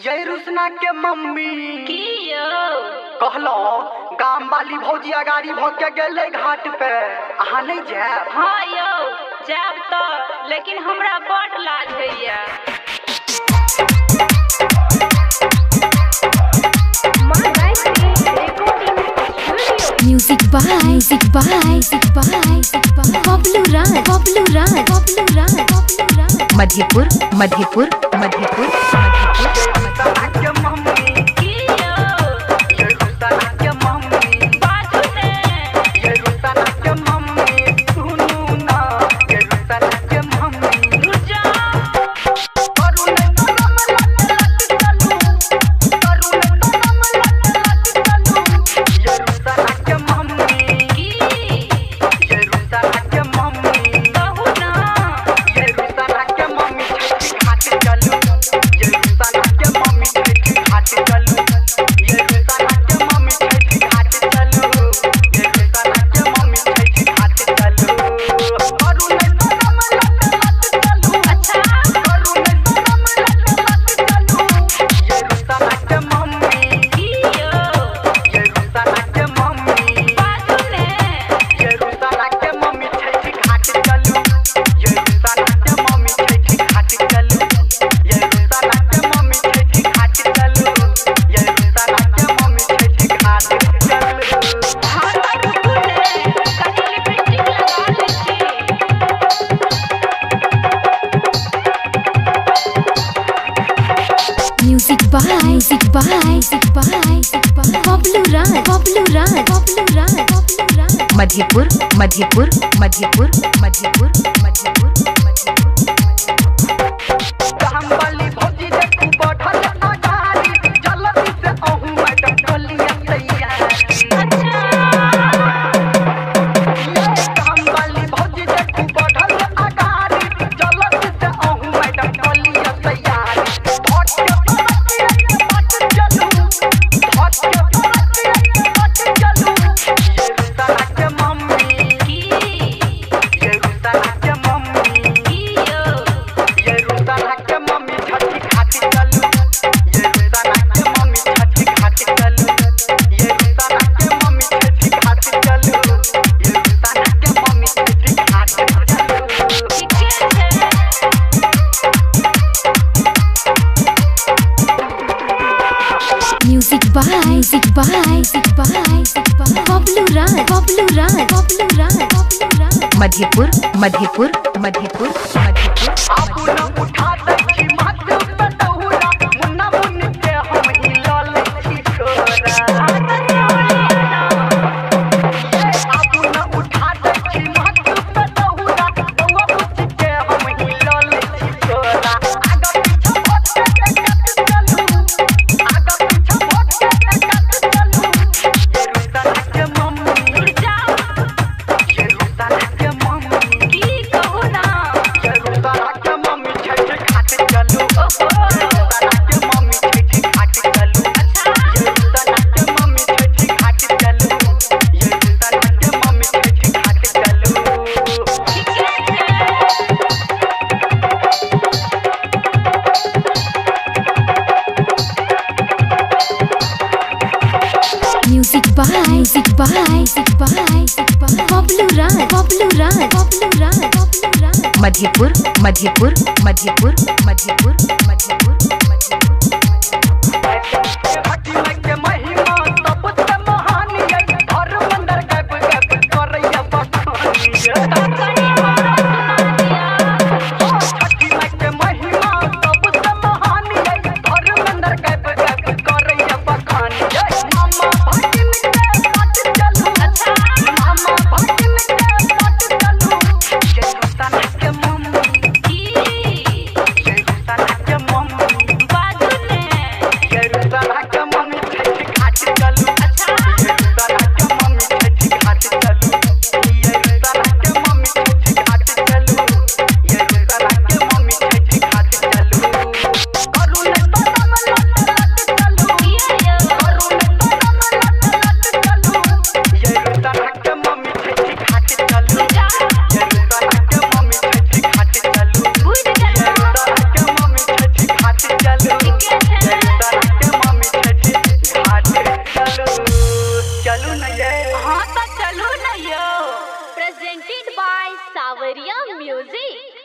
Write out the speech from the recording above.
ये रुसना के मम्मी की यो कहलो गाम वाली भौजी अगाड़ी भ के गेले घाट पे अहाँ नहीं जाब। हाँ यो जाब तो लेकिन हमरा बड़ लाज होइया। Music by Bablu Raj Madhepur रुसना के मम्मी की यो ये रुसना के मम्मी बाजू ने ये रुसना के मम्मी सुनू ना ये रुसना के मम्मी रुजा करू ने नम लट चलू करू ने नम लट चलू ये रुसना के मम्मी की ये रुसना के मम्मी कहू ना ये रुसना के मम्मी छठी घाट चलू ये रुसना के मम्मी छठी घाट चलू ये रुसना के मम्मी छठी घाट चलू ये रुसना के मम्मी छठी घाट चलू करू ने नम लट चलू अच्छा करू ने नम लट चलू ये रुसना के मम्मी की यो ये रुसना के मम्मी बाजू ने ये रुसना के मम्मी छठी घाट चलू ये रुसना के मम्मी छठी घाट चलू ये रुसना के मम्मी छठी घाट चलू ये रुसना के मम्मी छठी घाट चलू। हाँ रुकू ने कहीं लिपस्टिक लगा लेती। Music by Bablu Raj Madhepur काम वाली भौजी देखू बढ़ल अगाड़ी जल्दी से अहू मैडम चलिए तैयारी। काम वाली भौजी देखू बढ़ल अगाड़ी जल्दी से अहू मैडम चलिए तैयारी। भट के फरतिया के बट चलू भट के फरतिया के बट चलू ये रुसना के मम्मी की ये रुसना के मम्मी की यो ये रुसना के मम्मी छठी घाट चलू ये रुसना के मम्मी छठी घाट चलू ये रुसना के मम्मी छठी घाट चलू ये रुसना के मम्मी छठी घाट चलू। ठीके छै। Music by Bablu Raj Madhepur आपू न उठा दै छी माथे पे दहुरा मुन्ना मुन्नी के हम ही ल लै छी छोरा। आपू न उठा दै छी माथे पे दहुरा बउआ बुच्ची के हम ही ल लै छी छोरा। आगा पीछा भट के कट चलू आगा पीछा भट के कट चलू ये रुसना के मम्मी रुजा ये रुसना के मम्मी की कहू ना ये रुसना के मम्मी छठी घाट चलू ये रुसना के मम्मी छठी घाट चलू ये रुसना के मम्मी छठी घाट चलू ये रुसना के मम्मी छठी घाट चलू। ठीके छै। Music by Bablu Raj Madhepur घाटी में के महिमा तब से महान ये हर मंदिर गप गप करैया बखानी छठी में के महिमा तब से महान ये हर मंदिर गप गप करैया बखानी मामा भगिन के पट चलू मामा भगिन के पट चलू ये रुसना के मम्मी की ये रुसना के मम्मी सावरिया म्यूजिक।